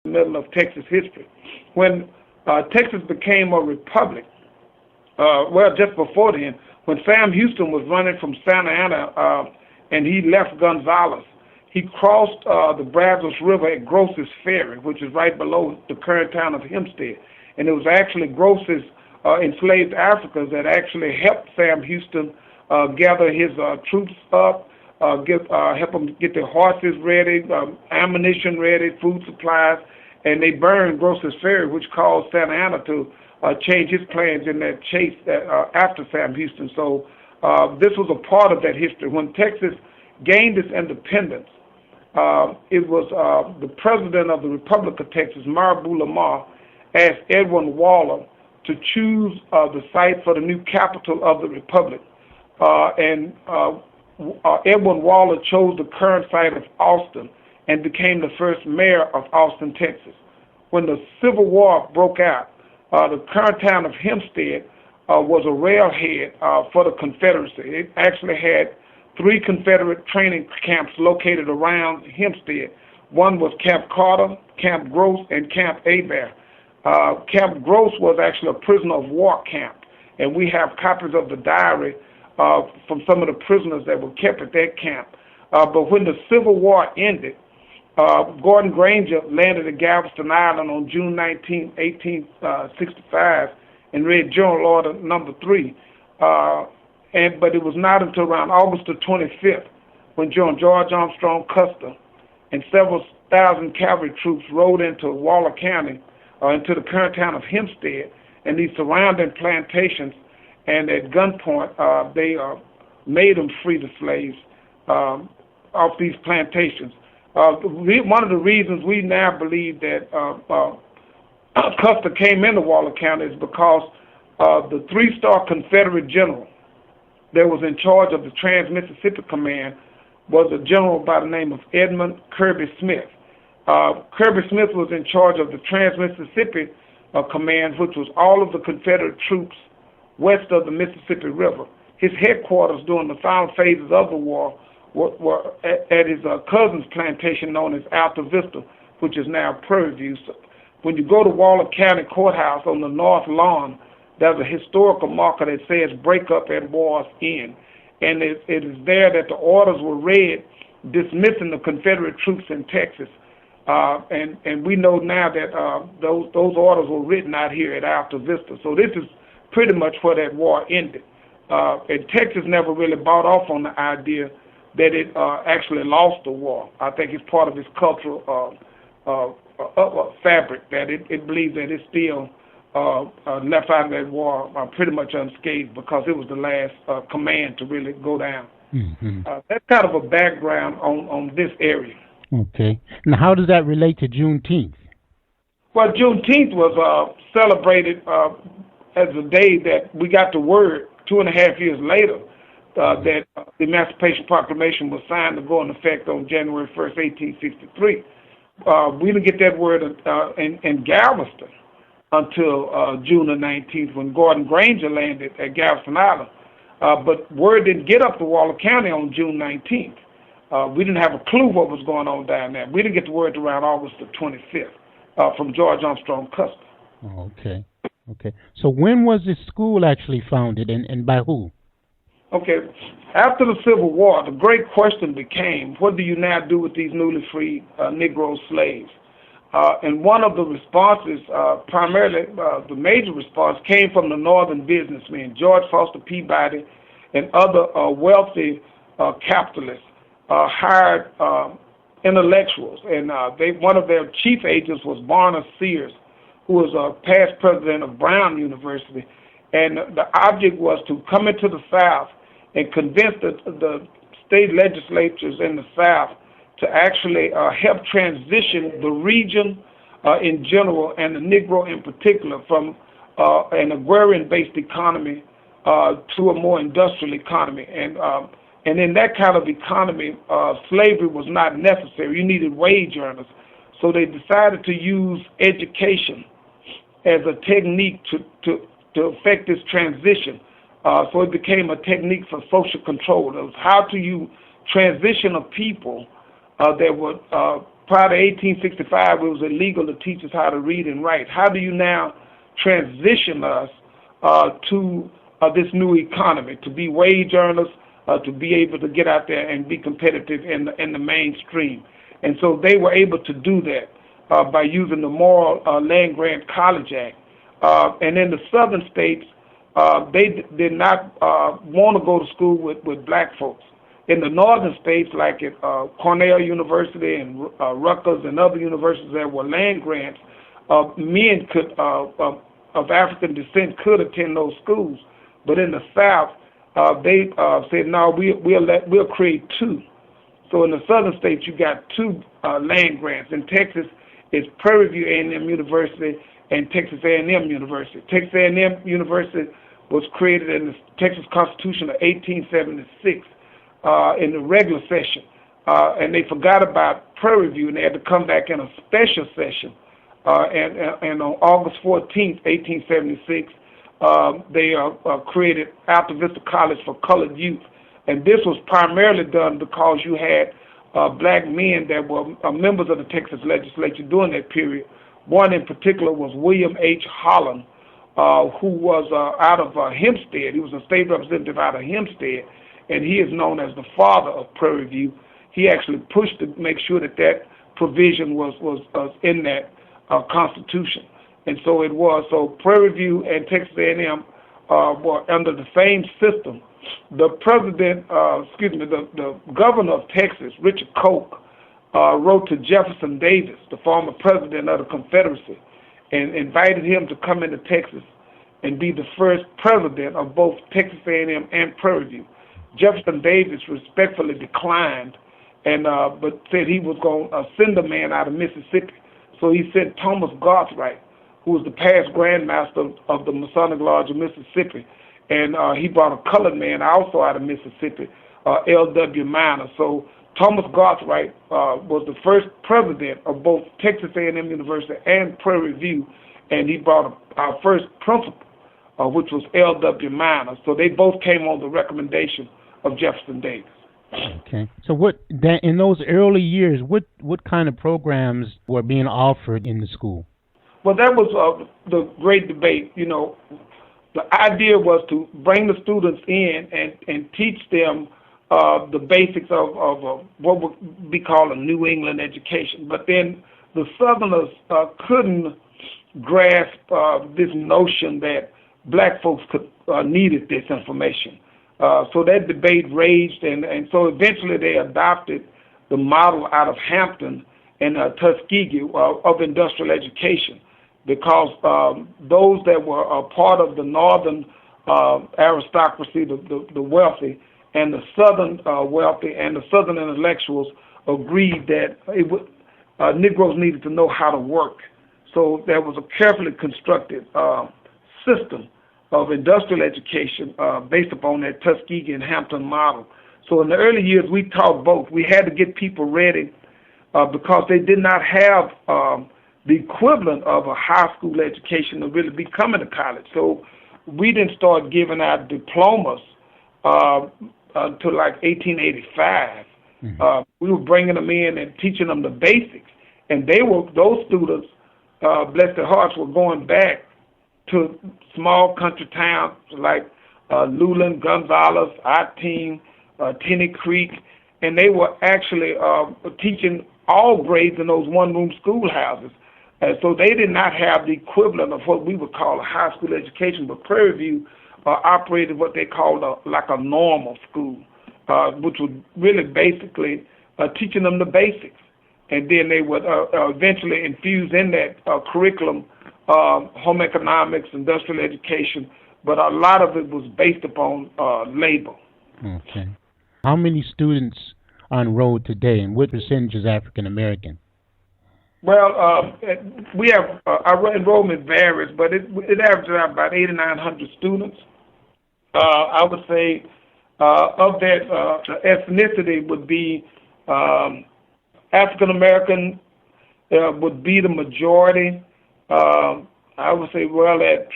middle of Texas history. When Texas became a republic, well, just before then, when Sam Houston was running from Santa Ana and he left Gonzales, he crossed the Brazos River at Gross's Ferry, which is right below the current town of Hempstead. And it was actually Gross's enslaved Africans that actually helped Sam Houston gather his troops up, help them get their horses ready, ammunition ready, food supplies, and they burned Gross's Ferry, which caused Santa Ana to change his plans in that chase after Sam Houston. So this was a part of that history. When Texas gained its independence, it was the president of the Republic of Texas, Marabou Lamar, asked Edwin Waller to choose the site for the new capital of the Republic. And Edwin Waller chose the current site of Austin and became the first mayor of Austin, Texas. When the Civil War broke out, the current town of Hempstead was a railhead for the Confederacy. It actually had 3 Confederate training camps located around Hempstead. One was Camp Carter, Camp Gross, and Camp Hebert. Camp Gross was actually a prisoner of war camp, and we have copies of the diary from some of the prisoners that were kept at that camp. But when the Civil War ended, Gordon Granger landed at Galveston Island on June 19, 1865, and read General Order Number 3. But it was not until around August the 25th when General George Armstrong Custer and several thousand cavalry troops rode into Waller County, into the current town of Hempstead, and these surrounding plantations, and at gunpoint they made them free the slaves off these plantations. One of the reasons we now believe that Custer came into Waller County is because the 3-star Confederate general that was in charge of the Trans-Mississippi Command was a general by the name of Edmund Kirby Smith. Kirby Smith was in charge of the Trans-Mississippi Command, which was all of the Confederate troops west of the Mississippi River. His headquarters during the final phases of the war were at his cousin's plantation known as Alta Vista, which is now Prairie View. So when you go to Waller County Courthouse on the north lawn, there's a historical marker that says "Break up at war's end," and it is there that the orders were read dismissing the Confederate troops in Texas. And we know now that those orders were written out here at Alta Vista. So this is pretty much where that war ended. And Texas never really bought off on the idea that it actually lost the war. I think it's part of its cultural fabric that it believes that it still left out of that war pretty much unscathed because it was the last command to really go down. Mm-hmm. That's kind of a background on this area. Okay. Now, how does that relate to Juneteenth? Well, Juneteenth was celebrated as a day that we got the word 2.5 years later that the Emancipation Proclamation was signed to go into effect on January 1st, 1863. We didn't get that word in Galveston until June the 19th when Gordon Granger landed at Galveston Island. But word didn't get up to Waller County on June 19th. We didn't have a clue what was going on down there. We didn't get the word around August the 25th from George Armstrong Custer. Oh, okay. Okay. So when was this school actually founded and by who? Okay. After the Civil War, the great question became, what do you now do with these newly freed Negro slaves? And one of the responses, primarily the major response, came from the northern businessmen, George Foster Peabody and other wealthy capitalists hired intellectuals. And one of their chief agents was Barnard Sears, who was a past president of Brown University. And the object was to come into the South and convince the state legislatures in the South to actually help transition the region in general and the Negro in particular from an agrarian-based economy to a more industrial economy. And in that kind of economy, slavery was not necessary. You needed wage earners. So they decided to use education as a technique to affect this transition. So it became a technique for social control. It was how do you transition a people that would prior to 1865, it was illegal to teach us how to read and write. How do you now transition us to this new economy, to be wage earners, to be able to get out there and be competitive in the mainstream? And so they were able to do that by using the Moral Land Grant College Act. And in the southern states, they did not want to go to school with black folks. In the northern states, like at Cornell University and Rutgers and other universities that were land grants, men could of African descent could attend those schools. But in the South, they said, no, we'll create two. So in the southern states, you got two land grants. In Texas, it's Prairie View A&M University and Texas A&M University. Texas A&M University was created in the Texas Constitution of 1876 in the regular session. And they forgot about Prairie View, and they had to come back in a special session. And on August 14th, 1876, they created Alta Vista College for colored youth. And this was primarily done because you had black men that were members of the Texas legislature during that period. One in particular was William H. Holland, who was out of Hempstead. He was a state representative out of Hempstead, and he is known as the father of Prairie View. He actually pushed to make sure that that provision was in that Constitution. And so it was. So Prairie View and Texas A&M were under the same system. The president, the governor of Texas, Richard Koch, wrote to Jefferson Davis, the former president of the Confederacy, and invited him to come into Texas and be the first president of both Texas A&M and Prairie View. Jefferson Davis respectfully declined, and but said he was going to send a man out of Mississippi. So he sent Thomas Garthright, who was the past Grand Master of the Masonic Lodge of Mississippi, and he brought a colored man also out of Mississippi, L.W. Minor. So Thomas Garthright was the first president of both Texas A&M University and Prairie View, and he brought our first principal, which was L.W. Minor. So they both came on the recommendation of Jefferson Davis. Okay. So in those early years, what kind of programs were being offered in the school? Well, that was the great debate. You know, the idea was to bring the students in and teach them the basics of what would be called a New England education. But then the Southerners couldn't grasp this notion that black folks needed this information. So that debate raged, and so eventually they adopted the model out of Hampton and Tuskegee of industrial education, because those that were a part of the northern aristocracy, the wealthy, and the southern wealthy and the southern intellectuals agreed that Negroes needed to know how to work. So there was a carefully constructed system of industrial education based upon that Tuskegee and Hampton model. So in the early years, we taught both. We had to get people ready because they did not have the equivalent of a high school education to really be coming to college. So we didn't start giving out diplomas until like 1885. Mm-hmm. We were bringing them in and teaching them the basics. And those students, bless their hearts, were going back to small country towns like Luland, Gonzales, Ateen, Tenney Creek, and they were actually teaching all grades in those one-room schoolhouses. And so they did not have the equivalent of what we would call a high school education, but Prairie View operated what they called like a normal school, which was really basically teaching them the basics. And then they would eventually infuse in that curriculum home economics, industrial education, but a lot of it was based upon labor. Okay. How many students are enrolled today, and what percentage is African American? Well, we have our enrollment varies, but it averages out about 8,900 students. I would say of that, ethnicity would be African American would be the majority. I would say, well, at